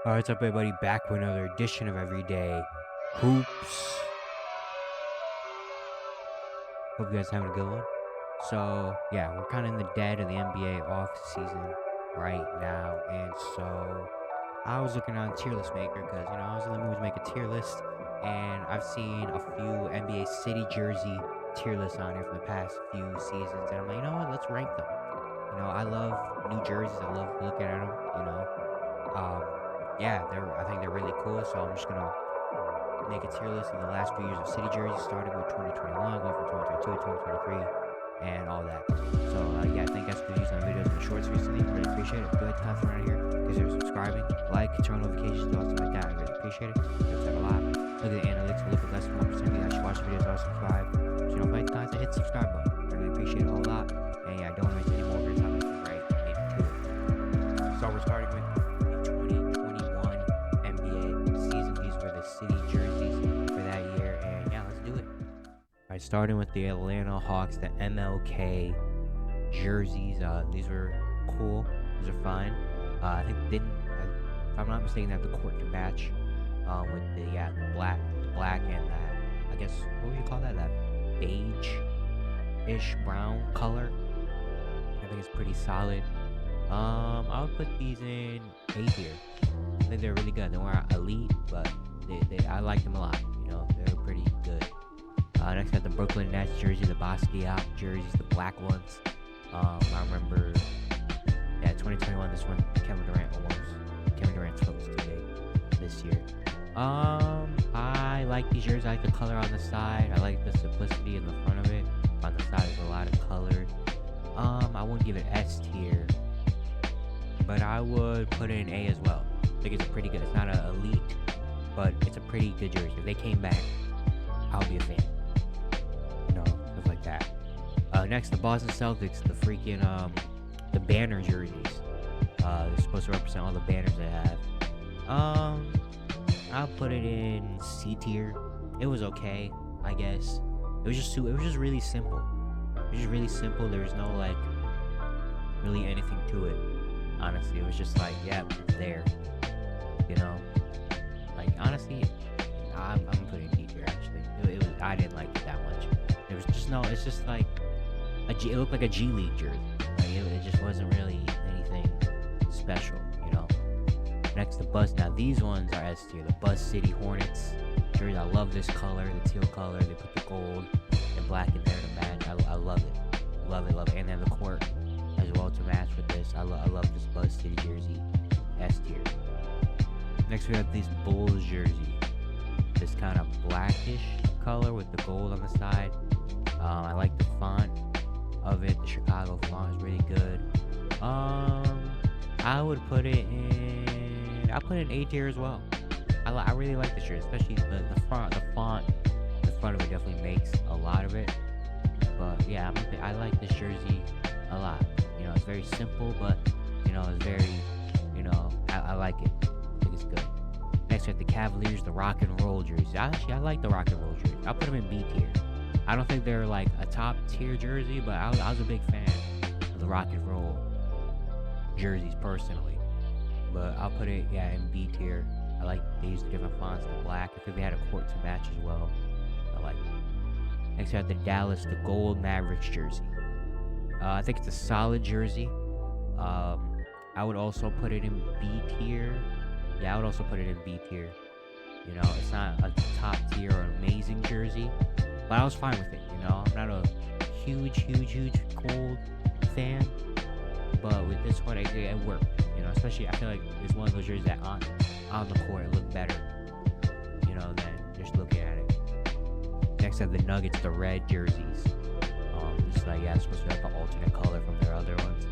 Alright, what's up, everybody? Back with another edition of Everyday Hoops. Hope you guys are having a good one. So, yeah, we're kind of in the dead of the NBA off season right now, and so I was looking on Tier List Maker because I was in the mood to make a tier list, and I've seen a few NBA City jersey tier lists on here from the past few seasons, and I'm like, you know what? Let's rank them. I love new jerseys. I love looking at them. Yeah, I think they're really cool. So I'm just gonna make a tier list of the last few years of City jerseys, starting with 2021, going from 2022 to 2023, and all that. So yeah, thank you guys for using the videos and the shorts recently. Really appreciate it. Go ahead, content around here. Consider subscribing, like, turn notifications, do all stuff like that. I really appreciate it. It's like a lot. Look at the analytics. Look at less than 1% of you actually watch the videos or subscribe. So if you like the content, hit the subscribe button. I really appreciate it a whole lot. And yeah, I don't want to waste any more of your time. Right into it. So we're starting with the 2021 NBA season. These were the City jerseys for that year, and yeah, let's do it. All right, starting with the Atlanta Hawks, the MLK jerseys. These were cool. These are fine. I think if I'm not mistaken, that the court can match with the black and that. I guess what would you call that? That beige-ish brown color. I think it's pretty solid. I would put these in A tier. I think they're really good. They weren't elite, but I like them a lot. They're pretty good. Next, got the Brooklyn Nets jersey, the Basquiat jerseys, the black ones. I remember, 2021. This one, Kevin Durant's supposed to be this year. I like these jerseys. I like the color on the side. I like the simplicity in the front of it. On the side, there's a lot of color. I wouldn't give it S tier, but I would put it in A as well. I think it's pretty good. It's not an elite, but it's a pretty good jersey. If they came back, I'll be a fan. Stuff like that. Next, the Boston Celtics, the freaking the banner jerseys. They're supposed to represent all the banners they have. I'll put it in C tier. It was okay, I guess. It was just really simple. It was just really simple. There was no really anything to it. Honestly, it was just like, yeah, it's there. Honestly, I'm putting D tier actually. I didn't like it that much. There was just it's just like it looked like a G League jersey. It just wasn't really anything special. Next, the Buzz. Now these ones are S tier. The Buzz City Hornets jersey. I love this color, the teal color. They put the gold and black in there to match. I love it. Love it. And then the court as well to match with this. I love this Buzz City jersey. S tier. Next, we have these Bulls jersey. This kind of blackish color with the gold on the side. I like the font of it. The Chicago font is really good. I would put it in. I'll put it in A tier as well. I really like this shirt, especially the font. The front of it definitely makes a lot of it. But yeah, I like this jersey a lot. It's very simple, but it's very, I like it. I think it's good. Next, we have the Cavaliers, the Rock and Roll jersey. I like the Rock and Roll jersey. I'll put them in B tier. I don't think they're like a top tier jersey, but I was a big fan of the Rock and Roll jerseys personally. But I'll put it in B tier. I like they use the different fonts, the black. I think they had a court to match as well. I like it. Next, we have the Dallas, the Gold Mavericks jersey. I think it's a solid jersey. I would also put it in B tier. Yeah, I would also put it in B tier. It's not a top tier or amazing jersey, but I was fine with it. I'm not a huge Gold fan, but with this one, it worked. Especially I feel like it's one of those jerseys that on the court look better, than just looking at it. Next up, the Nuggets, the red jerseys. It's supposed to be like an alternate color from their other ones.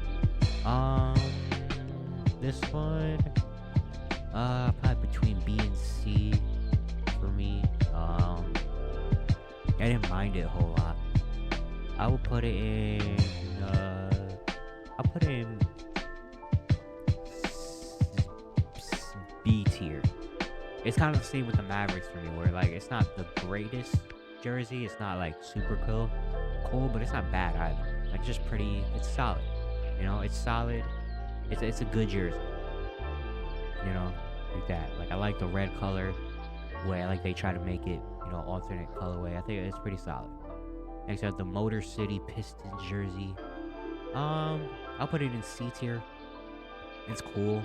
This one, probably between B and C for me. I didn't mind it a whole lot. I would put it in. I'll put it in B tier. It's kind of the same with the Mavericks for me, where it's not the greatest jersey. It's not super cool, but it's not bad either. Just pretty. It's solid. It's solid. It's a good jersey. like that. Like I like the red color way. I like they try to make it, alternate colorway. I think it's pretty solid. Next, I have the Motor City Pistons jersey. I'll put it in C tier. It's cool.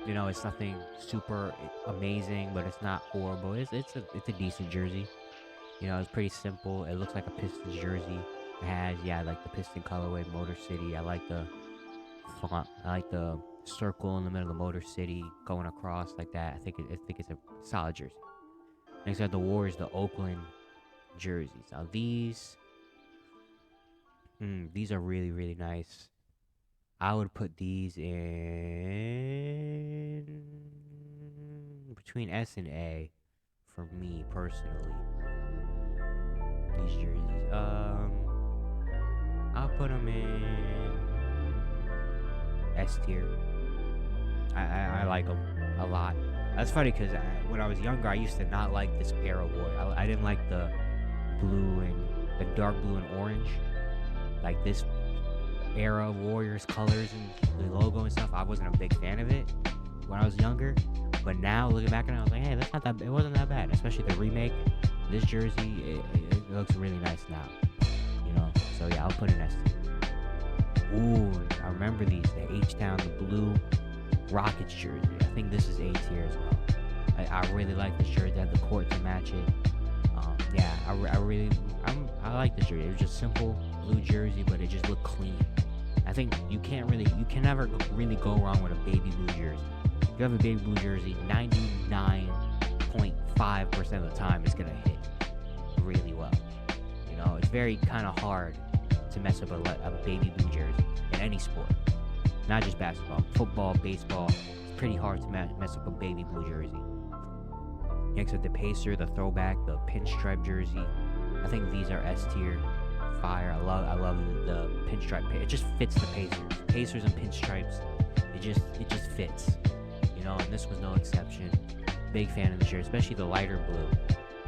It's nothing super amazing, but it's not horrible. It's a decent jersey. It's pretty simple. It looks like a Pistons jersey. It has, like the Piston colorway, Motor City. I like the font. I like the circle in the middle of the Motor City going across like that. I think it's a solid jersey. Next, I have the Warriors, the Oakland jerseys. Now these are really, really nice. I would put these in between S and A for me personally. These jerseys. I'll put them in S tier. I like them a lot. That's funny because when I was younger, I used to not like this pair of Warriors. I didn't like the blue and the dark blue and orange, like this era of Warriors colors and the logo and stuff. I wasn't a big fan of it when I was younger, but now looking back on it, I was like, hey, that's not that. It wasn't that bad, especially the remake. This jersey, it looks really nice now, So yeah, I'll put an S tier. Ooh, I remember these. The H-Town, the blue Rockets jersey. I think this is A tier as well. I really like this jersey. I have the court to match it. I like this jersey. It was just simple blue jersey, but it just looked clean. I think you can never really go wrong with a baby blue jersey. If you have a baby blue jersey, 99.5% of the time it's gonna hit really well. It's very kind of hard to mess up a baby blue jersey in any sport, not just basketball, football, baseball. It's pretty hard to mess up a baby blue jersey. Next with the Pacer, the throwback, the pinstripe jersey. I think these are S tier. Fire. I love the pinstripe. It just fits the Pacers and pinstripes. It just fits. And this was no exception. Big fan of the shirt, especially the lighter blue.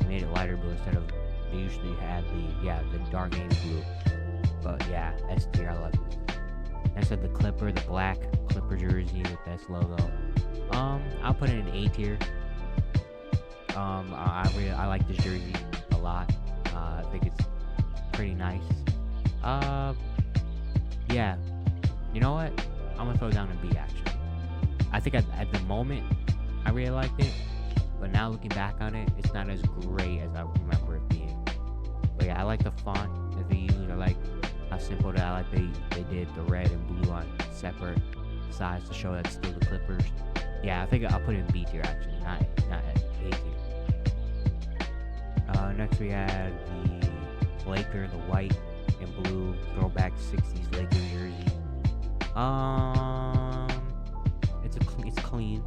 They made it lighter blue instead of they usually had the dark navy blue. But yeah, S tier. I love it. Next up the Clipper, the black Clipper jersey with this logo. I'll put it in A tier. I like this jersey a lot. I think it's pretty nice. Yeah. You know what? I'm gonna throw down a B actually. I think at the moment I really liked it, but now looking back on it, it's not as great as I remember it being. But yeah, I like the font that they use. I like how simple that. I like they did the red and blue on separate sides to show that's still the Clippers. Yeah, I think I'll put it in B tier actually, not A tier. Next we had the Laker, the white and blue throwback 60s Lakers jersey. It's clean.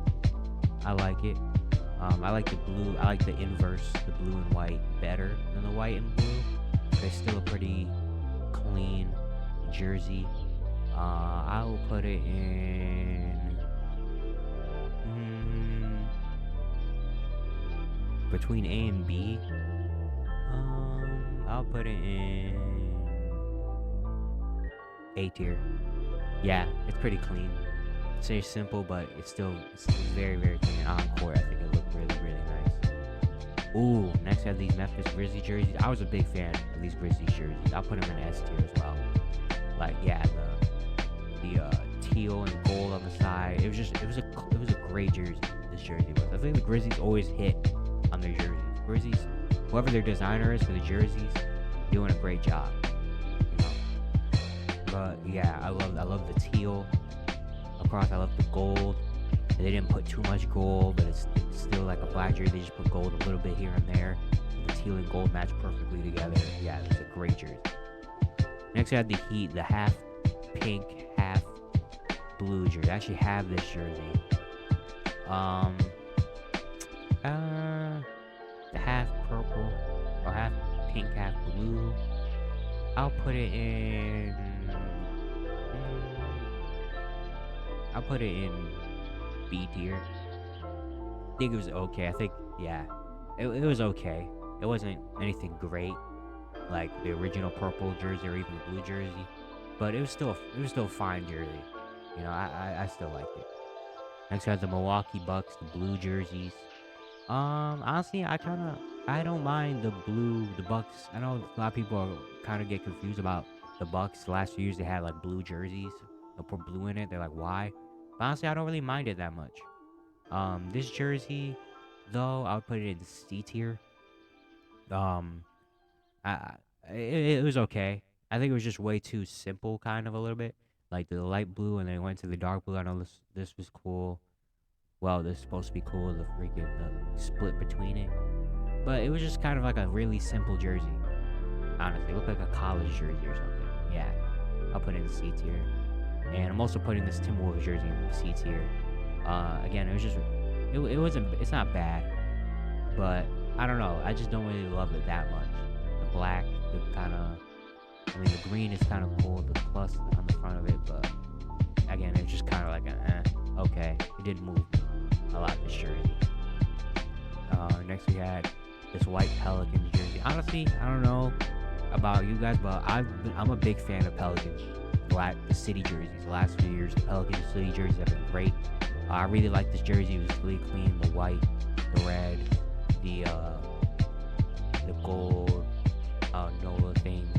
I like it. I like the blue. I like the inverse, the blue and white, better than the white and blue. But it's still a pretty clean jersey. I will put it in between A and B. I'll put it in A tier. Yeah, it's pretty clean. It's very simple, but it's very, very clean. On court, I think it looked really, really nice. Ooh, next we have these Memphis Grizzlies jerseys. I was a big fan of these Grizzlies jerseys. I'll put them in S tier as well. Like, yeah, the teal and gold on the side. It was a great jersey. This jersey was. I think the Grizzlies always hit on their jerseys. Grizzlies, whoever their designer is for the jerseys, doing a great job. But yeah, I love the teal across. I love the gold. They didn't put too much gold, but it's still like a black jersey. They just put gold a little bit here and there. The teal and gold match perfectly together. Yeah, it's a great jersey. Next, I had the Heat, the half pink, half blue jersey. I actually have this jersey. The half purple or half pink, half blue. I'll put it in. I'll put it in B tier. I think it was okay. I think, yeah, it was okay. It wasn't anything great like the original purple jersey or even blue jersey, but it was still a fine jersey. I still liked it. Next we have the Milwaukee Bucks, the blue jerseys. Honestly, I don't mind the Bucks. I know a lot of people are kind of get confused about the Bucks. The last few years they had like blue jerseys. They'll put blue in it. They're like, why? But honestly, I don't really mind it that much. This jersey, though, I would put it in C tier. Um, I it was okay. I think it was just way too simple, kind of a little bit. Like the light blue, and then went to the dark blue. I know this was cool. Well, this is supposed to be cool. The split between it, but it was just kind of like a really simple jersey. Honestly, it looked like a college jersey or something. Yeah, I'll put it in C tier, and I'm also putting this Timberwolves jersey in C tier. Again, it was just it wasn't it's not bad, but I don't know. I just don't really love it that much. The black, the kind of I mean, the green is kind of cool, the plus on the front of it, but again, it's just kind of like okay. It didn't move me a lot, this jersey. Next we had this white Pelicans jersey. Honestly, I don't know about you guys, but I'm a big fan of Pelicans the city jerseys. The last few years, the Pelicans city jerseys have been great. I really like this jersey. It was really clean. The white, the red, the gold, NOLA things.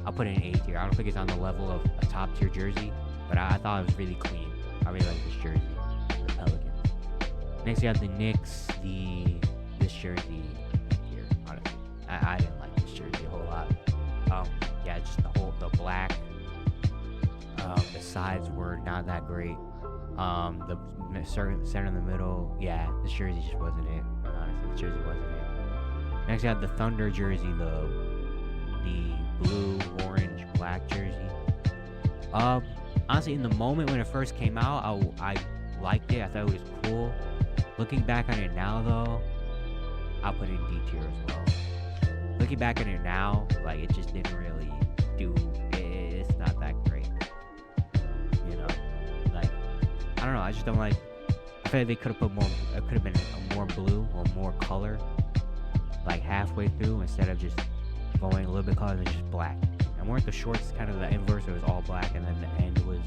I'll put it in A tier. I don't think it's on the level of a top tier jersey, but I thought it was really clean. I really like this jersey, the Pelicans. Next, we have the Knicks. This jersey here, honestly, I didn't like this jersey a whole lot. Yeah, just the black. The sides were not that great. The center in the middle, yeah, this jersey just wasn't it. Honestly, this jersey wasn't it. Next, we have the Thunder jersey, the blue, orange, black jersey. Honestly, in the moment when it first came out, I liked it. I thought it was cool. Looking back on it now, though, I'll put it in D tier as well. Looking back on it now, like it just didn't really do. It's not that great, you know. Like I don't know. I just don't like. I feel like they could have put more. It could have been a more blue or more color, like halfway through instead of just going a little bit color and just black. And weren't the shorts kind of the inverse? It was all black, and then the end was.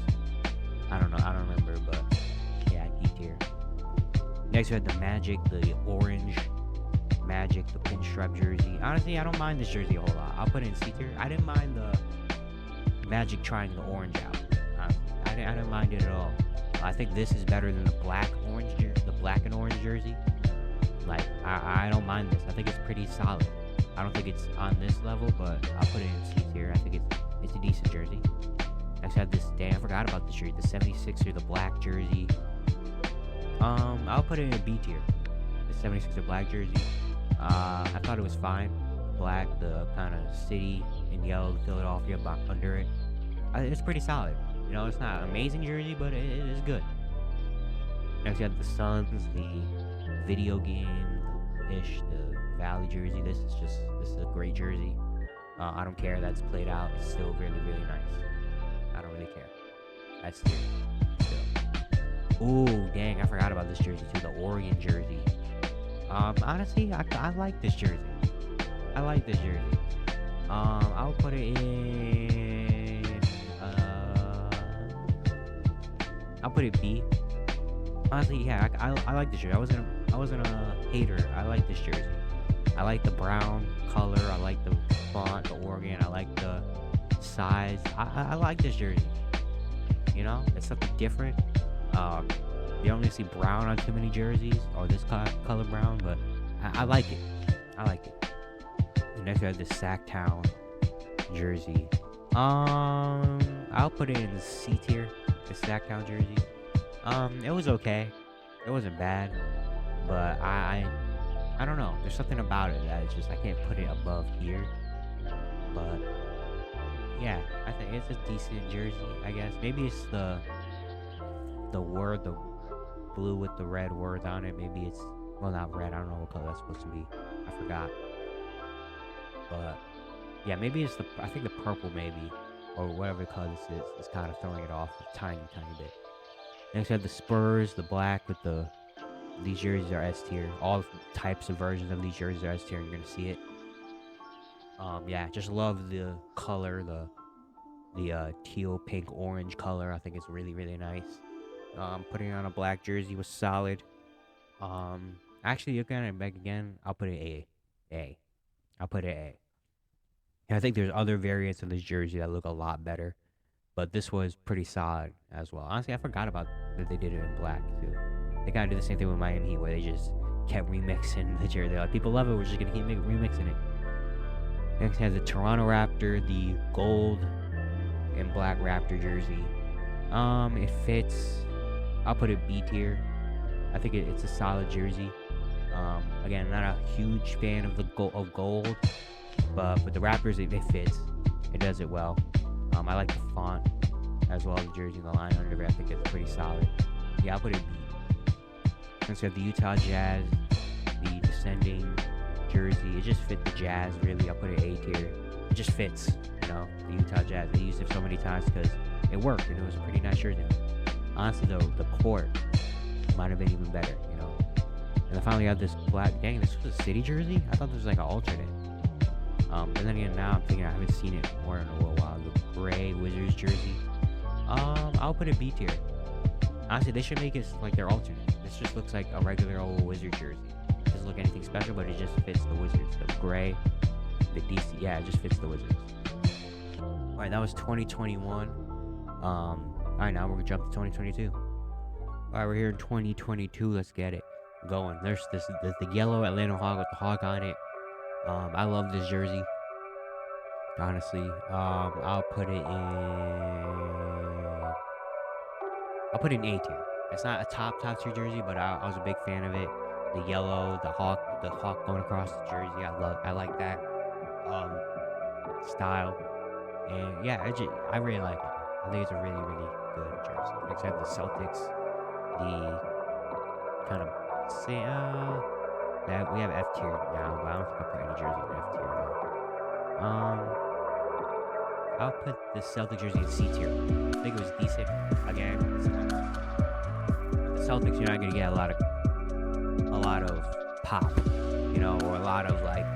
I don't know. I don't remember, but yeah, D tier. Next we had the Magic, the orange Magic, the pinstripe jersey. Honestly, I don't mind this jersey a whole lot. I'll put it in C tier. I didn't mind the Magic trying the orange out. Honestly, I didn't mind it at all. I think this is better than the black and orange jersey. Like I don't mind this. I think it's pretty solid. I don't think it's on this level, but I'll put it in C tier. I think it's a decent jersey. Next I have this. Dang, I forgot about this jersey. The 76er, the black jersey. I'll put it in B tier. The 76er black jersey. I thought it was fine. Black, the kind of city in yellow, Philadelphia under it. It's pretty solid. You know, it's not an amazing jersey, but it is good. Next, you have the Suns, the video game-ish, the Valley jersey. This is a great jersey. I don't care that's played out. It's still really, really nice. I don't really care. That's tier. Still. Ooh, dang, I forgot about this jersey too. The Oregon jersey. Honestly, I like this jersey. I like this jersey. I'll put it in. I'll put it B. Honestly, yeah, I like this jersey. I wasn't a hater. I like this jersey. I like the brown color. I like the font, the Oregon. I like the size. I like this jersey. You know, it's something different. You don't really see brown on too many jerseys, or this color brown, but I like it. I like it. And next we have the Sacktown jersey. I'll put it in the C tier. The Sacktown jersey. It was okay. It wasn't bad, but I don't know. There's something about it that it's just I can't put it above here. But yeah, I think it's a decent jersey. I guess maybe it's the blue with the red words on it. Maybe it's not red. I don't know what color that's supposed to be. I forgot. But yeah, maybe it's I think the purple maybe, or whatever color this is kind of throwing it off a tiny bit. Next we have the Spurs, the black with these jerseys are S tier. All types of versions of these jerseys are S tier. You're gonna see it. Yeah, just love the color, the teal, pink, orange color. I think it's really, really nice. Putting on a black jersey was solid. Actually, looking at it back again, I'll put it A. A. I'll put it A. And I think there's other variants of this jersey that look a lot better, but this was pretty solid as well. Honestly, I forgot about that they did it in black too. They kind of did the same thing with Miami Heat, where they just kept remixing the jersey. Like, people love it. We're just gonna keep remixing it. Next has the Toronto Raptor, the gold and black Raptor jersey. It fits. I'll put it B tier. I think it's a solid jersey. Again, not a huge fan of the gold, but with the Raptors, it fits. It does it well. I like the font as well as the jersey and the line under it. I think it's pretty solid. Yeah, I'll put it B. Next we have the Utah Jazz, the descending jersey. It just fit the Jazz really. I'll put it A tier. It just fits, the Utah Jazz. They used it so many times because it worked and it was a pretty nice jersey. Honestly, though, the court might have been even better, And then finally, have this black. Dang, this was a City jersey. I thought this was like an alternate. And then again, now I'm thinking I haven't seen it more in a little while. The gray Wizards jersey. I'll put it B tier. Honestly, they should make it like their alternate. This just looks like a regular old Wizard jersey. It doesn't look anything special, but it just fits the Wizards. The gray, the DC. Yeah, it just fits the Wizards. All right, that was 2021. All right, now we're gonna jump to 2022. All right, we're here in 2022. Let's get it going. There's the yellow Atlanta Hawk with the hawk on it. I love this jersey. Honestly, I'll put it in A tier. It's not a top tier jersey, but I was a big fan of it. The yellow, the hawk going across the jersey. I like that style, and yeah, I really like it. I think it's a really, really good jersey. Next, I have the Celtics. The kind of that we have F tier now, but I don't think I'll put any jersey in F tier though. I'll put the Celtic jersey in C tier. I think it was decent. Again, the Celtics, you're not gonna get a lot of pop, or a lot of like,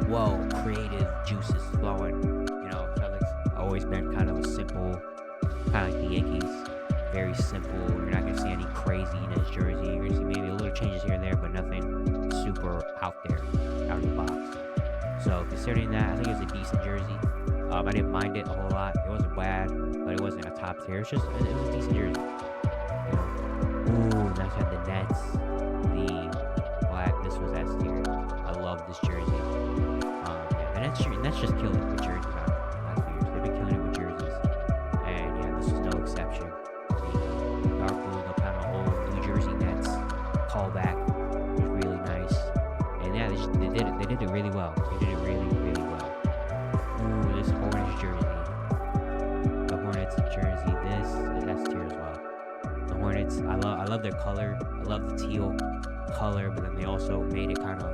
whoa, creative juices flowing. Celtics always been kind of a simple, kind of like the Yankees. Very simple. You're not gonna see any craziness jersey. You're gonna see maybe a little changes here and there, but nothing super out there, out of the box. So considering that, I think it was a decent jersey. I didn't mind it a whole lot. It wasn't bad, but it wasn't a top tier. It was a decent jersey. Ooh, next had the Nets, the black. This was S tier. I love this jersey. And that's just killing it with jerseys. Last few years, they've been killing it with jerseys, and yeah, this is no exception. The dark blue, the kind of old New Jersey Nets callback was really nice, and yeah, they did it really well. They did it really, really well. Ooh, this Hornets jersey. The Hornets jersey. This is S tier as well. The Hornets, I love their color. I love the teal color, but then they also made it kind of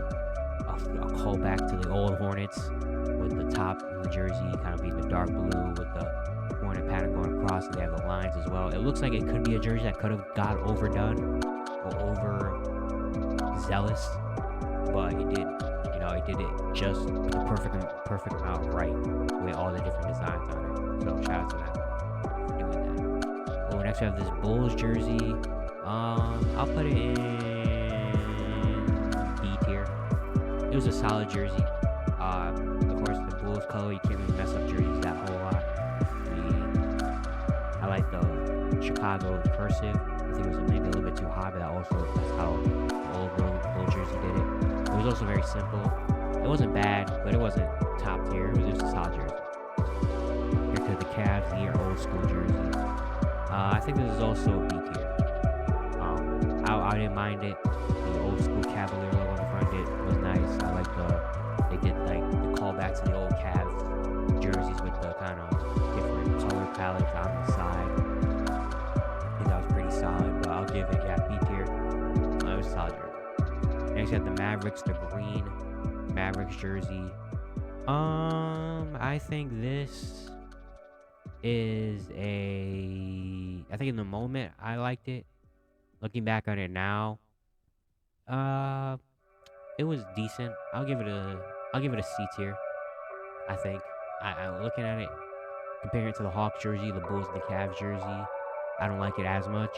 a callback to the old Hornets with the top of the jersey kind of being the dark blue with the Hornet pattern going across, and they have the lines as well. It looks like it could be a jersey that could have got overdone or over zealous, but it did. It did it just the perfect amount right with all the different designs on it. So shout out to them for doing that. Oh, next we have this Bulls jersey. I'll put it in B tier. It was a solid jersey. Of course, the Bulls color, you can't really mess up jerseys that whole lot. I like the Chicago cursive. I think it was maybe a little bit too high, but that's how the old jersey did it. It was also very simple. It wasn't bad, but it wasn't top tier. It was just a solid jersey. Here to the Cavs, the old school jerseys. I think this is also B tier. I didn't mind it. The old school Cavalier logo on the front was nice. I like they did like the callback to the old Cavs jerseys with the kind of different color palettes on the side. I think that was pretty solid, but I'll give it, B tier. It was a solid jersey. Next, you have the Mavericks, the green Mavericks jersey. I think this is I think in the moment I liked it. Looking back on it now, it was decent. I'll give it a C tier. I think. I'm looking at it, comparing it to the Hawks jersey, the Bulls, and the Cavs jersey. I don't like it as much.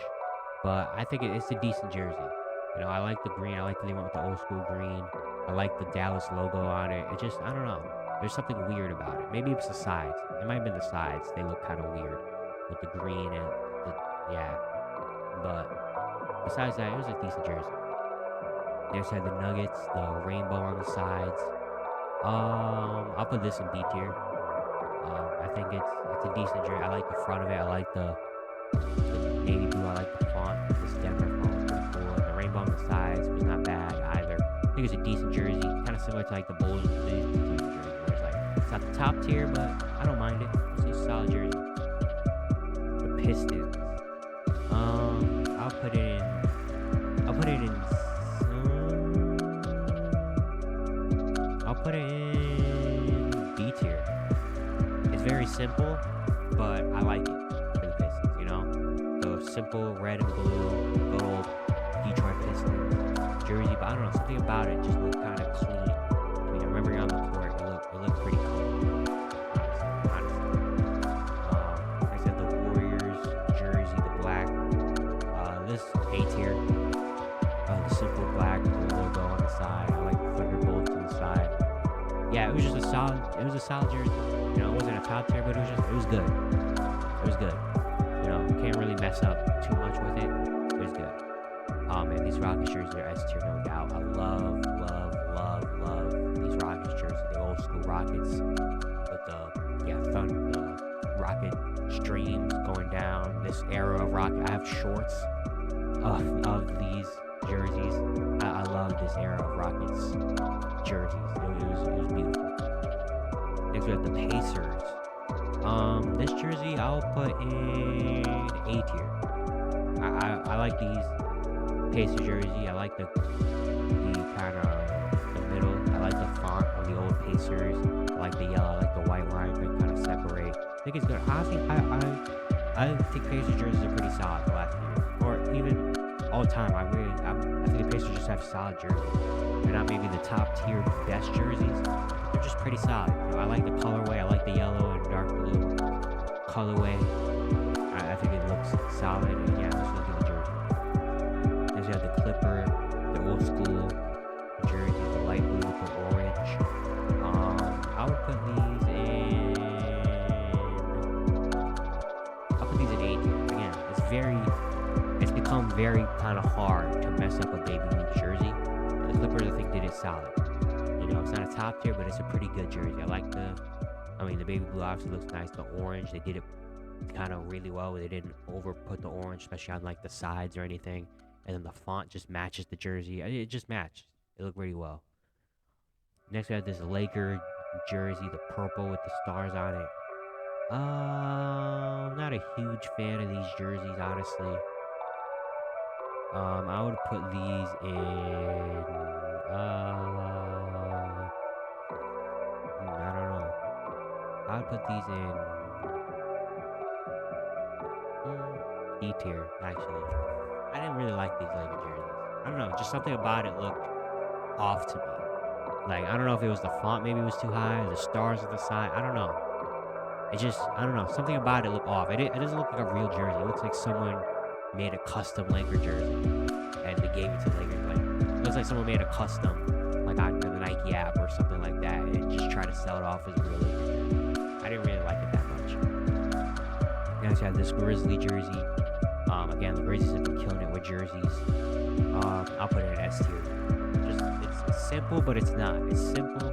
but I think it's a decent jersey. You know, I like the green. I like that they went with the old school green. I like the Dallas logo on it. It just, I don't know. There's something weird about it. Maybe it's the sides. It might have been the sides. They look kind of weird with the green and the, yeah. But besides that, it was a decent jersey. They also had the Nuggets, the rainbow on the sides. I'll put this in B tier. I think it's a decent jersey. I like the front of it. I like the navy blue. I like the font. This Denver font was pretty cool. And the rainbow on the sides was not bad either. I think it's a decent jersey, kind of similar to like the Bulls jersey, where it's like it's not the top tier, but I don't mind it. It's a solid jersey. The Pistons. I'll put it in. I'll put it in. I'll put it in B tier. It's very simple, but I like it for the Pistons. You know, the simple red and blue, good old Detroit Pistons jersey. But I don't know, something about it just looked kind of clean. I mean, I remember on the court, it looked pretty clean. Honestly. Like I said, the Warriors jersey, the black. This A tier. The simple black, the logo on the side. I like the Thunderbolts on the side. Yeah, it was just a solid jersey. You know, it wasn't a top tier, but it was good. It was good. You know, can't really mess up too much with it. It was good. And these Rockets jerseys are S tier, no doubt. I love these Rockets jerseys. The old school Rockets with the rocket streams going down. This era of rocket. I have shorts of these jerseys. I love this era of Rockets jerseys. It was beautiful. Next we have the Pacers. This jersey I'll put in A tier. I like these Pacers jersey. I like the kind of the middle. I like the font of the old Pacers. I like the yellow. I like the white line that kind of separate. I think it's good. Honestly, I think Pacers jerseys are pretty solid the last few years, or even all time. I think the Pacers just have solid jerseys. They're not maybe the top tier best jerseys. They're just pretty solid. You know, I like the colorway. I like the yellow and dark blue colorway. I think it looks solid. And yeah, let's look at the jersey. Then you have the Clipper, the old school jersey, the light blue with the orange. I would put these in. I'll put these in A tier. Again, it's become very kind of hard to mess up a baby blue jersey. And the Clippers, I think, did it solid. You know, it's not a top tier, but it's a pretty good jersey. I like the baby blue obviously looks nice. The orange, they did it kind of really well. They didn't over put the orange, especially on like the sides or anything. And then the font just matches the jersey. It just matched. It looked really well. Next we have this Laker jersey, the purple with the stars on it. I'm not a huge fan of these jerseys, honestly. I would put these in. I don't know. I would put these in E tier, actually. I didn't really like these Laker jerseys. I don't know, just something about it looked off to me. Like, I don't know if it was the font, maybe it was too high, or the stars on the side. I don't know. I don't know. Something about it looked off. It doesn't look like a real jersey. It looks like someone made a custom Laker jersey and they gave it to Lakers. Like, it looks like someone made a custom, like on the Nike app or something like that, and just try to sell it off as a real Laker jersey. I didn't really like it that much. Next, you have this Grizzly jersey. Again, the Grizzlies have been killing it with jerseys. I'll put it in S tier. Just it's simple, but it's not. It's simple.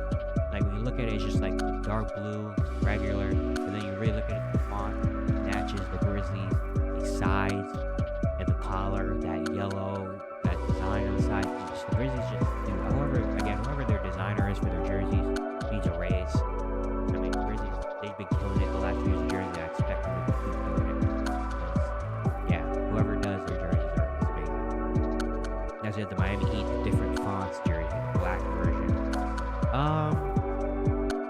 Like when you look at it, it's just like the dark blue, regular, and then you really look at it, the font matches the Grizzlies, the sides, and the collar, that yellow, that design on the side. The Grizzlies just do. Whoever their designer is for their jerseys needs a raise. I mean, the Grizzlies, they've been killing it the last few years of jerseys. I expect them to keep doing it. Yeah, whoever does their jerseys are amazing. Next, we have the Miami Heat, the different fonts jersey, the black version.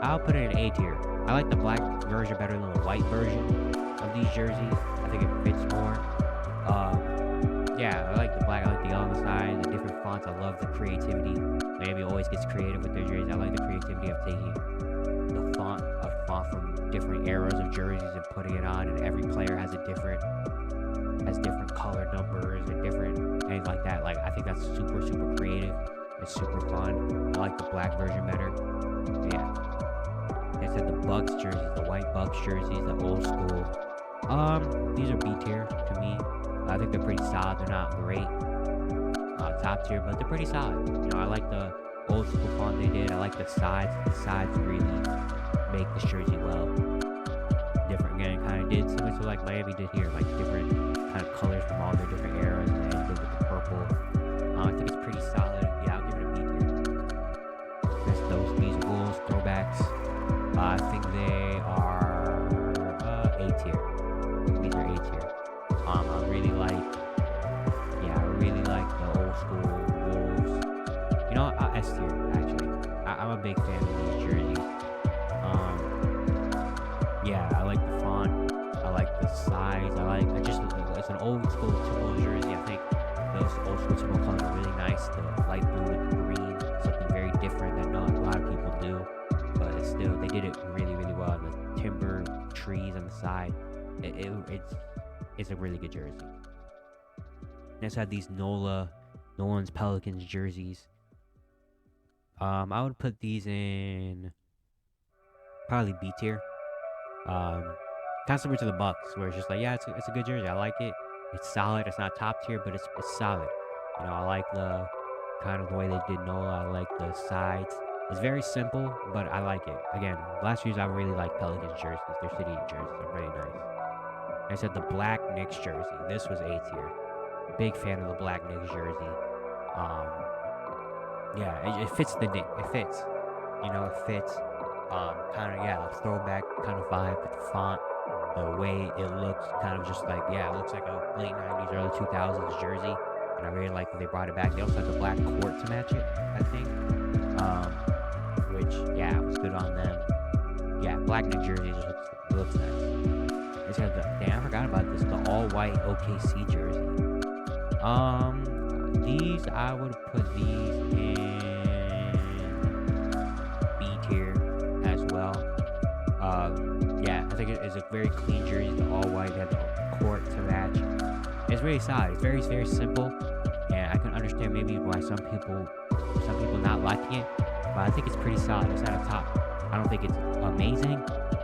I'll put it in A tier. I like the black version better than the white version of these jerseys. I think it fits more. Yeah, I like the black. I like the yellow on the side, the different fonts. I love the creativity. Miami always gets creative with their jerseys. I like the creativity of taking the font from different eras of jerseys and putting it on, and every player has a different has different color numbers and different things like that. Like I think that's super super creative. It's super fun. I like the black version better. So yeah, like I said, the Bucks jerseys, the white Bucks jerseys, the old school. These are B tier to me. I think they're pretty solid. They're not great, top tier, but they're pretty solid. You know, I like the old school font they did. I like the sides. The sides really make this jersey well. Different again, kind of did similar to like Miami did here, like different kind of colors from all their different eras, and then did with the purple. I think it's pretty solid. Yeah, I'll give it a B tier. That's these Bulls throwbacks. I think they are A tier. These are A tier. I really like, yeah, I really like the old school Wolves. You know, S tier actually. I'm a big fan of these jerseys. Yeah, I like the font. I like the size. It's an old school Timberwolves jersey. I think those old school Timberwolves colors are really nice. The light blue with the green, something very different that not a lot of people do. But it's still, they did it really, really well. The timber trees on the side, it's a really good jersey. Next, I had these Nolan's Pelicans jerseys. I would put these in probably B tier. Kind of similar to the Bucks, where it's just like, yeah, it's a good jersey. I like it. It's solid. It's not top tier, but it's solid. You know, I like the kind of the way they did Nola. I like the sides. It's very simple, but I like it. Again, last year's I really like Pelicans jerseys. Their city jerseys are really nice. I said the black Knicks jersey. This was A tier. Big fan of the black Knicks jersey. Yeah, it fits the Knicks. It fits. You know, it fits. Kind of, yeah, the throwback kind of vibe with the font, the way it looks, kind of just like, yeah, it looks like a late 90s, early 2000s jersey, and I really like that they brought it back. They also had the black court to match it, I think, which, yeah, was good on them. Yeah, black Knicks jersey just looks nice. It's got damn, I forgot about this, the all-white OKC jersey. These, I would put these in B tier as well. Yeah, I think it is a very clean jersey. The all white, they have the court to match. It's really solid. It's very, very simple, and I can understand maybe why some people not liking it. But I think it's pretty solid. It's at a top. I don't think it's amazing,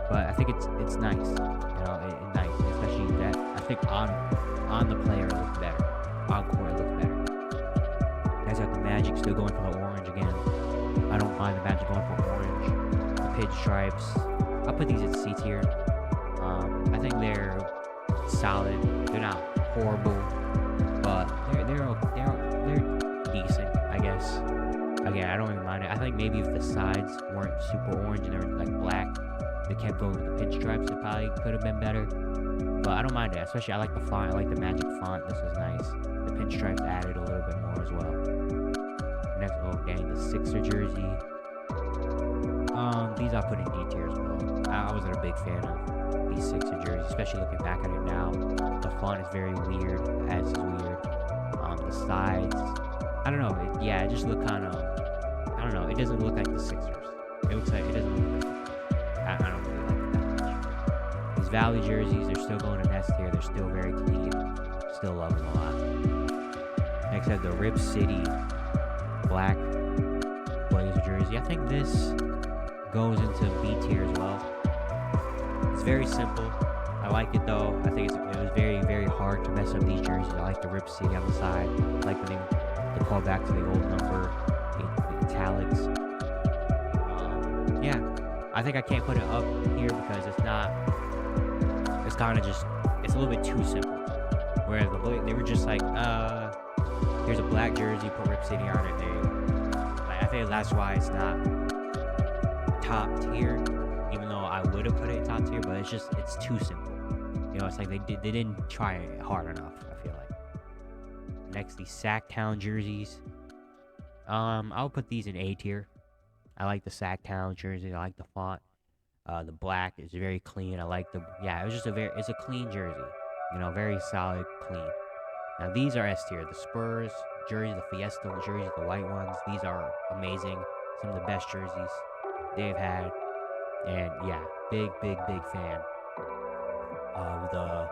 but I think it's nice. You know, it's nice, especially that I think on the player it looks better. On court it looks better. Guys got the Magic still going for the orange again. I don't mind the Magic going for orange. The pinstripes. I'll put these at C tier. I think they're solid. They're not horrible, but they're decent, I guess. Again, I don't really mind it. I think maybe if the sides weren't super orange and they were like black, they kept going with the pinstripes, it probably could have been better. But I don't mind it. Especially, I like the font. I like the Magic font. This is nice. The pinstripes added a little bit more as well. Next, oh dang, the Sixer jersey. These I'll put in D tier as well. I wasn't a big fan of these Sixer jerseys, especially looking back at it now. The font is very weird. The S is weird. The sides, I don't know. It just looked kind of, I don't know. It doesn't look like the Sixers. It looks like, it doesn't look like the Sixers. I don't really like it that much. These Valley jerseys, they're still going in S tier. They're still very clean. Still love them a lot. Next, I have the Rip City black Blazer jersey. I think this goes into B tier as well. It's very simple. I like it though. I think it was very, very hard to mess up these jerseys. I like the Rip City on the side. I like when they call back to the old number, the italics. Yeah, I think I can't put it up here because it's not. It's kind of just. It's a little bit too simple. Whereas they were just like, here's a black jersey, put Rip City on it. There you go. Like, I think that's why it's not top tier, even though I would have put it in top tier, but it's too simple. You know, it's like they didn't try it hard enough, I feel like. Next, these Sacktown jerseys. I'll put these in A tier. I like the Sacktown jersey. I like the font. The black is very clean. I like it's a clean jersey. You know, very solid, clean. Now these are S tier. The Spurs jerseys, the Fiesta jerseys, the white ones. These are amazing. Some of the best jerseys they've had. And yeah, big fan of the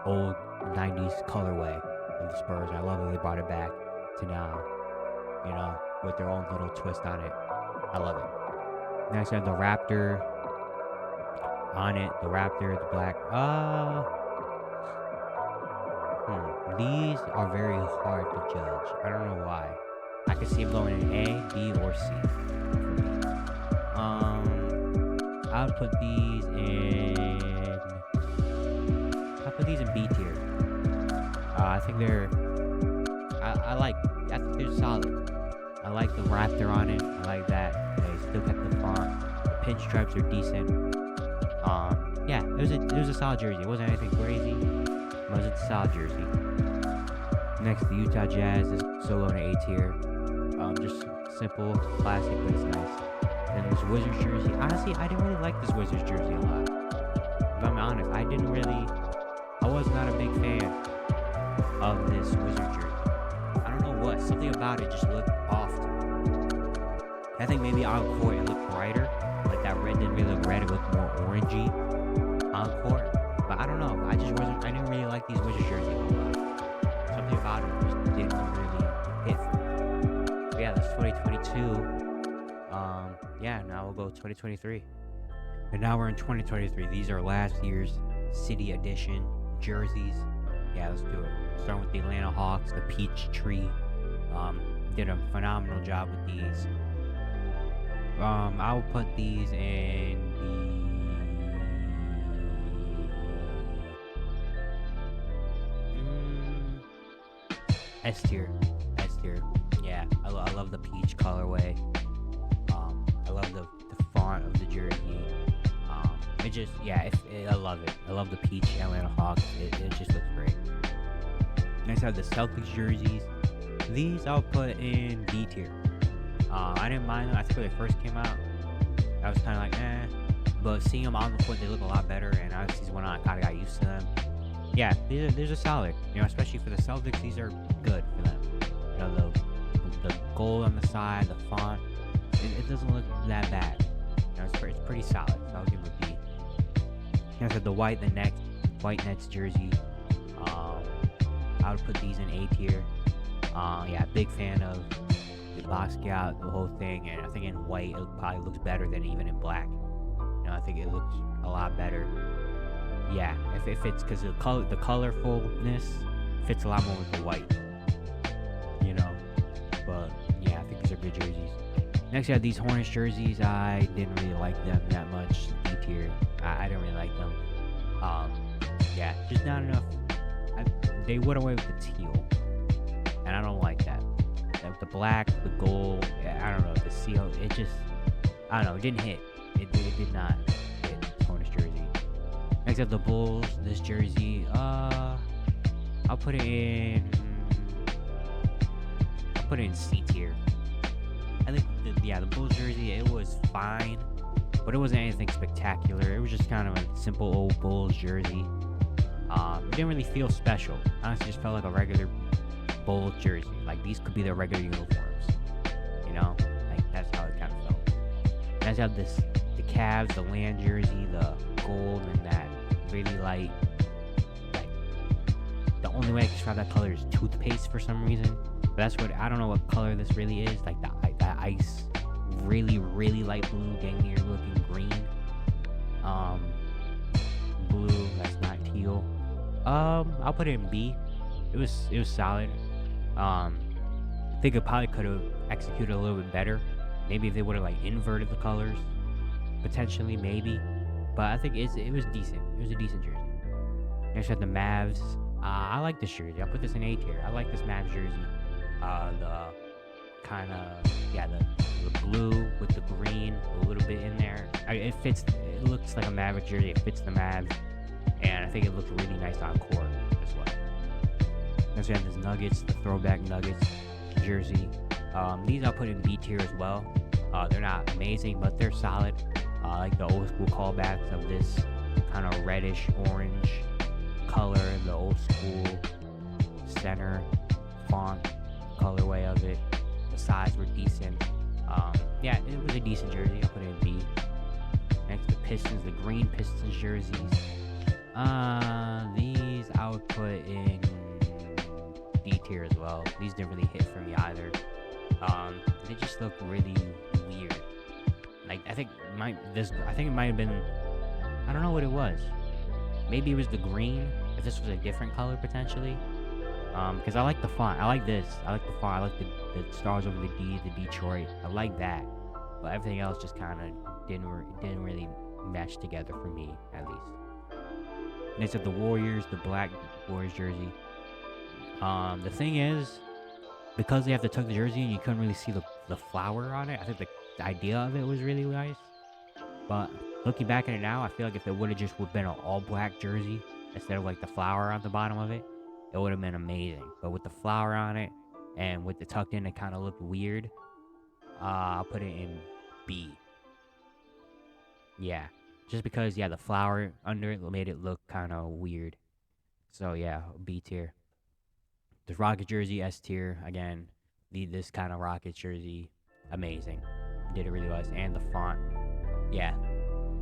old 90s colorway of the Spurs. I love that they brought it back to now, with their own little twist on it. I love it. Next, I have the Raptor on it. The Raptor, the black. These are very hard to judge. I don't know why. I could see them going in A, B, or C for me. I would put these in. I'll put these in B tier. I think they're. I think they're solid. I like the Raptor on it. I like that they still kept the font. The pinstripes are decent. Yeah, it was a solid jersey. It wasn't anything crazy, but it was a solid jersey. Next, the Utah Jazz is solo in an A tier. Just simple, classic, but it's nice. Then this Wizards jersey. Honestly, I didn't really like this Wizards jersey a lot. If I'm honest, I was not a big fan of this Wizards jersey. I don't know what. Something about it just looked off to me. I think maybe on court it looked brighter. Like that red didn't really look red. It looked more orangey on court. But I don't know. I didn't really like these Wizards jerseys a whole lot. Something about them just didn't really hit for me. But yeah, that's 2022. Now we'll go 2023. And now we're in 2023. These are last year's City Edition jerseys. Yeah, let's do it. Starting with the Atlanta Hawks, the Peach Tree. Did a phenomenal job with these. I'll put these in the S tier. Yeah, I love the peach colorway. I love the font of the jersey. I love it. I love the peach Atlanta Hawks. It just looks great. Next, I have the Celtics jerseys. These I'll put in D tier. I didn't mind them. I think when they first came out, I was kind of like, eh. But seeing them on the court, they look a lot better. And obviously, when I kind of got used to them, yeah, these are solid. Especially for the Celtics, these are good for them. The gold on the side, the font, it doesn't look that bad. It's pretty solid. So I'll give it a B. Next, the white Nets jersey. I would put these in A tier. Big fan of the Basquiat, the whole thing, and I think in white it probably looks better than even in black. I think it looks a lot better. Yeah, if it's because the colorfulness fits a lot more with the white. But yeah, I think these are good jerseys. Next, I have these Hornets jerseys. I didn't really like them that much. D tier. I didn't really like them. Just not enough. They went away with the teal, and I don't like that. The black, the gold, I don't know, the seal. It just, I don't know. It didn't hit. It did not hit the Hornets jersey. Next up, the Bulls. This jersey. I'll put it in C tier. I think the Bulls jersey, it was fine, but it wasn't anything spectacular. It was just kind of a simple old Bulls jersey. It didn't really feel special. Honestly, just felt like a regular Bulls jersey. Like these could be their regular uniforms. Like that's how it kind of felt. Next, I have the Cavs, the land jersey, the gold, and that really light. Like the only way I can describe that color is toothpaste for some reason. But that's what, I don't know what color this really is. Like that ice, really, really light blue, dang near looking green. Blue, that's not teal. I'll put it in B. It was solid. I think it probably could have executed a little bit better. Maybe if they would have like inverted the colors, potentially, maybe. But I think it was decent. It was a decent jersey. Next, we have the Mavs. I like this jersey. I'll put this in A tier. I like this Mavs jersey. The kind of, the blue with the green a little bit in there. It fits. It looks like a Maverick jersey. It fits the Mavs, and I think it looks really nice on court as well. Next, we have this Nuggets, the throwback Nuggets jersey. These I'll put in B tier as well. They're not amazing, but they're solid. I like the old school callbacks of this kind of reddish orange color, the old school center font colorway of it. The sides were decent. It was a decent jersey. I'll put it in B. Next, the Pistons, the green Pistons jerseys. These I would put in D tier as well. These didn't really hit for me either. They just look really weird. Like I think it might have been, I don't know what it was. Maybe it was the green. If this was a different color potentially. Because I like the font. I like this. I like the font. I like the stars over the D, the Detroit. I like that. But everything else just kind of didn't really mesh together for me, at least. Next up, the Warriors, the black Warriors jersey. The thing is, because they have to tuck the jersey and you couldn't really see the flower on it, I think the idea of it was really nice. But looking back at it now, I feel like if it would have just been an all black jersey instead of like the flower on the bottom of it, it would have been amazing. But with the flower on it and with the tucked in, it kind of looked weird. I'll put it in B. Yeah, just because the flower under it made it look kind of weird. So yeah, B tier. The Rocket jersey, S tier. Again, this kind of Rocket jersey, amazing. Did it really was, and the font, yeah,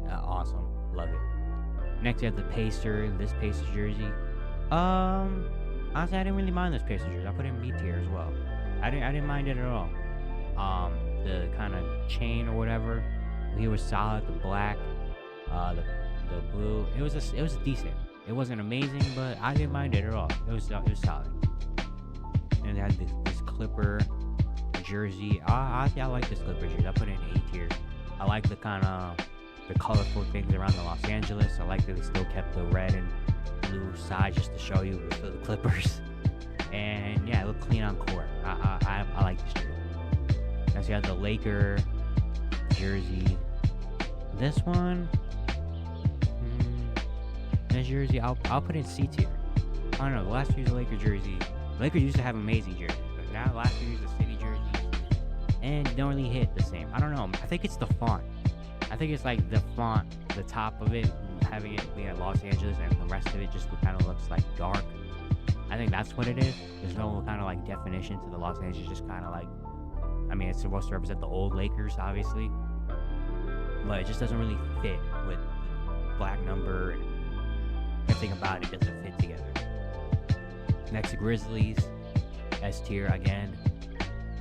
awesome. Love it. Next we have the Pacer. This Pacer jersey. Honestly, I didn't really mind this Pacer jersey. I put it in B tier as well. I didn't mind it at all. The kind of chain or whatever, he was solid. The black, the blue, it was decent. It wasn't amazing, but I didn't mind it at all. It was solid. And they had this Clipper jersey. I like this Clipper jersey. I put it in A tier. I like the kind of the colorful things around the Los Angeles. I like that they still kept the red and blue side just to show you the Clippers. And yeah, it looked clean on court. I like this jersey. Next you have the Laker jersey. This one, this jersey, I'll put in C tier. I don't know. The last few years of Laker jersey, Lakers used to have amazing jerseys, but now the last few years of City jerseys, and don't really hit the same. I don't know. I think it's the font. I think it's like the font, the top of it, having it be at Los Angeles, and the rest of it just kind of looks like dark. I think that's what it is. There's no kind of like definition to the Los Angeles, just kind of like, I mean, it's supposed to represent the old Lakers, obviously, but it just doesn't really fit with the black number and everything about it doesn't fit together. Next, the Grizzlies, S tier again.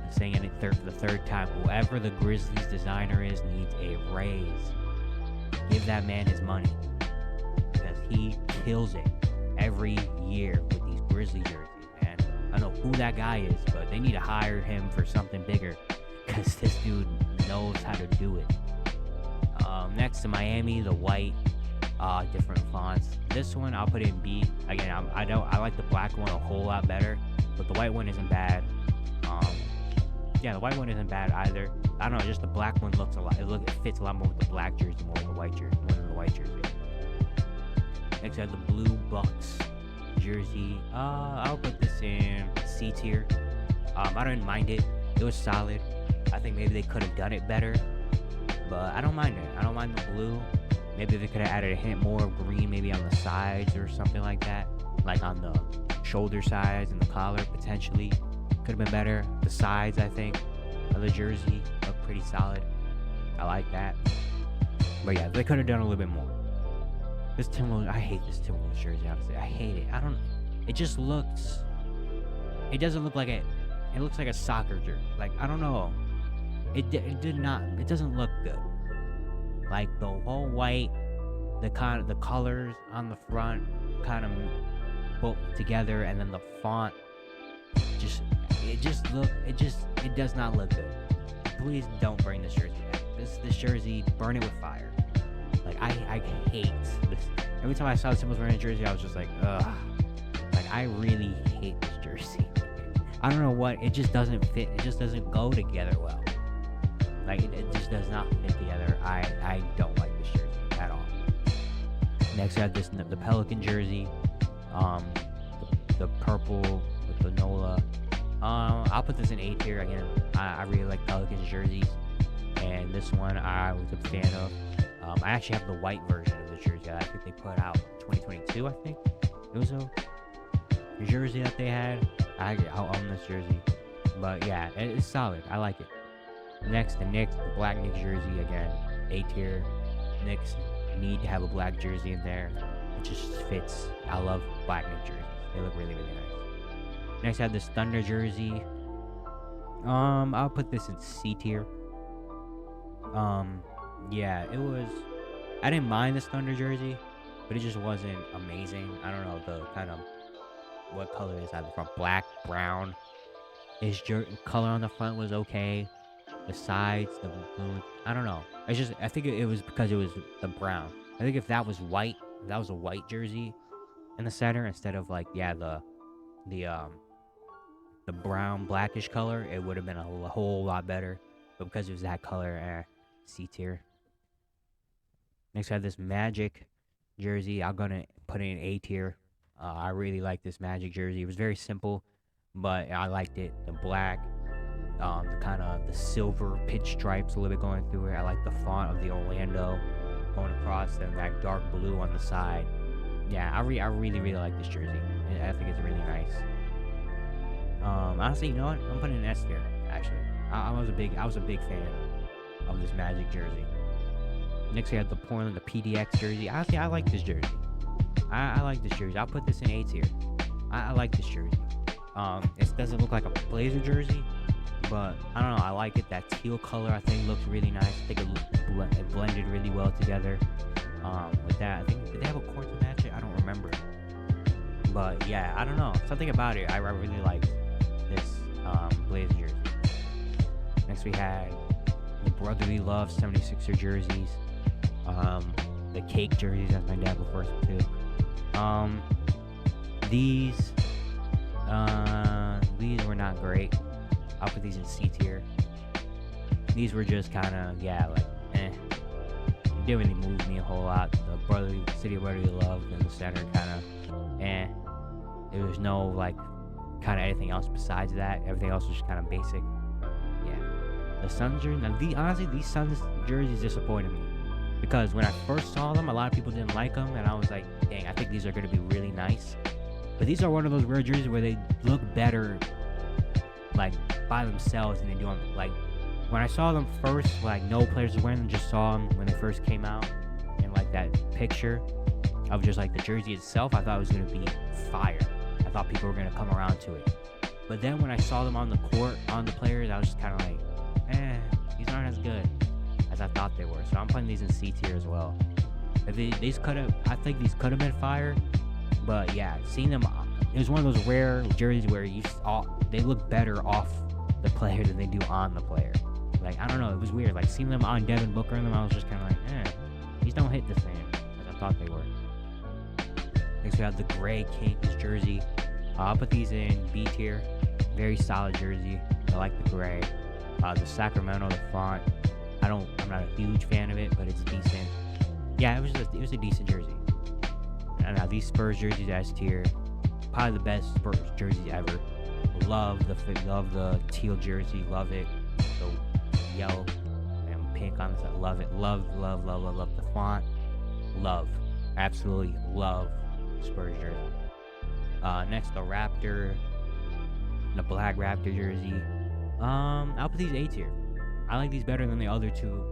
I'm saying it for the third time. Whoever the Grizzlies designer is needs a raise. Give that man his money, because he kills it every year with these Grizzly jerseys, man. I don't know who that guy is, but they need to hire him for something bigger, because this dude knows how to do it. Next to Miami, the white, different fonts. This one I'll put in B. Again, I like the black one a whole lot better, but the white one isn't bad. The white one isn't bad either. I don't know, just the black one looks a lot. It fits a lot more with the black jersey more than the white jersey. Next, I have the blue Bucks jersey. I'll put this in C tier. I don't mind it. It was solid. I think maybe they could have done it better, but I don't mind it. I don't mind the blue. Maybe they could have added a hint more of green, maybe on the sides or something like that, like on the shoulder sides and the collar potentially. Could have been better. The sides, I think, of the jersey look pretty solid. I like that. But yeah, they could have done a little bit more. This Timberwolves, I hate this Timberwolves jersey, honestly. I hate it. It just looks, it doesn't look like it looks like a soccer jersey. Like, I don't know. It doesn't look good. Like, the whole white, the colors on the front kind of put together, and then the font, it does not look good. Please don't bring this jersey back. This jersey, burn it with fire. Like, I hate this. Every time I saw the Timberwolves wearing a jersey, I was just like, ugh. Like, I really hate this jersey. I don't know what, it just doesn't fit. It just doesn't go together well. Like, it just does not fit together. I don't like this jersey at all. Next, I have the Pelican jersey. The purple with the NOLA. I'll put this in A tier again. I really like Pelicans jerseys, and this one I was a fan of. I actually have the white version of the jersey. I think they put out 2022. I think it was a jersey that they had. I own this jersey, but yeah, it's solid. I like it. Next, the Knicks, the black Knicks jersey again, A tier. Knicks need to have a black jersey in there. It just fits. I love Black Knicks jerseys. They look really, really nice. Next, I have this Thunder jersey. I'll put this in C tier. Yeah, it was. I didn't mind this Thunder jersey, but it just wasn't amazing. I don't know the kind of what color is that from black, brown. His color on the front was okay. The sides, the blue. I don't know. It's just I think it was because it was the brown. I think if that was white, if that was a white jersey in the center instead of like the brown blackish color, it would have been a whole lot better. But because it was that color, C tier. Next, I have this Magic jersey. I'm gonna put it in A tier. I really like this Magic jersey. It was very simple, but I liked it. The black, the kind of the silver pinstripes a little bit going through it. I like the font of the Orlando going across, and that dark blue on the side. Yeah, I really like this jersey. I think it's really nice. Honestly, you know what? I'm putting an S tier. Actually, I was a big fan of this Magic jersey. Next, we have the Portland, the PDX jersey. Honestly, I like this jersey. I like this jersey. I'll put this in A tier. I like this jersey. It doesn't look like a Blazer jersey, but I don't know. I like it. That teal color, I think, looks really nice. I think it blended really well together. With that, I think did they have a court to match it? I don't remember. But yeah, I don't know. Something about it, I really liked this Blazer jersey. Next, we had the Brotherly Love 76er jerseys. The cake jerseys, as my dad refers to. These were not great. I'll put these in C tier. These were just kind of, yeah, like, It didn't really move me a whole lot. The City of Brotherly Love in the center, kind of, There was no, like, kind of anything else besides that. Everything else was just kind of basic. Yeah. The Suns jersey, now, honestly, these Suns jerseys disappointed me. Because when I first saw them, a lot of people didn't like them, and I was like, dang, I think these are going to be really nice. But these are one of those rare jerseys where they look better, like, by themselves than they do on, like, when I saw them first, like, no players were wearing them, just saw them when they first came out, and, like, that picture of just, like, the jersey itself, I thought it was going to be fire. I thought people were going to come around to it. But then when I saw them on the court, on the players, I was just kind of like, these aren't as good as I thought they were. So I'm putting these in C tier as well. If these could have, I think these could have been fire. But yeah, seeing them, it was one of those rare jerseys where they look better off the player than they do on the player. Like, I don't know, it was weird. Like, seeing them on Devin Booker and them, I was just kind of like, these don't hit the same as I thought they were. Next, we have the Gray Kings jersey. I'll put these in B tier. Very solid jersey. I like the gray. The Sacramento, the font. I'm not a huge fan of it, but it's decent. Yeah, it was a decent jersey. And now these Spurs jerseys S tier. Probably the best Spurs jerseys ever. Love the teal jersey. Love it. The yellow and pink on the side. Love it. Love the font. Love. Absolutely love Spurs jersey. Next, the Raptor. The black Raptor jersey. I'll put these A tier. I like these better than the other two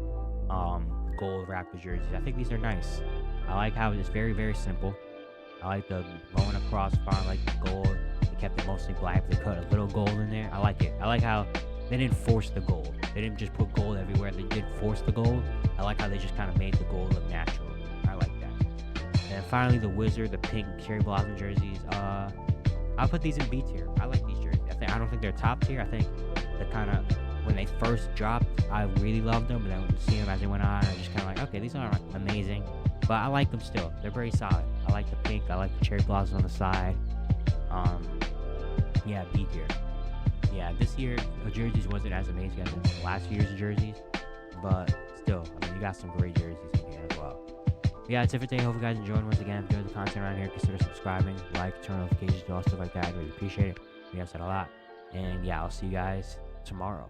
gold Raptor jerseys. I think these are nice. I like how it's very, very simple. I like the going across font. I like the gold. They kept it mostly black. They cut a little gold in there. I like it. I like how they didn't force the gold. They didn't just put gold everywhere. They did force the gold. I like how they just kind of made the gold look natural. I like that. And finally, the Wizard, the pink cherry blossom jerseys. I'll put these in B tier. I like these jerseys. I don't think they're top tier. I think the kind of when they first dropped, I really loved them, but then seeing them as they went on, I just kind of like, okay, these aren't amazing, but I like them still. They're very solid. I like the pink. I like the cherry blossoms on the side. Yeah, B tier. Yeah, this year the jerseys wasn't as amazing as last year's jerseys, but still, I mean, you got some great jerseys in here as well. Yeah, that's it for today. Hope you guys enjoyed. Once again, if you enjoyed the content around here, consider subscribing, like, turn notifications, do all stuff like that. I really appreciate it. You guys said a lot. And yeah, I'll see you guys tomorrow.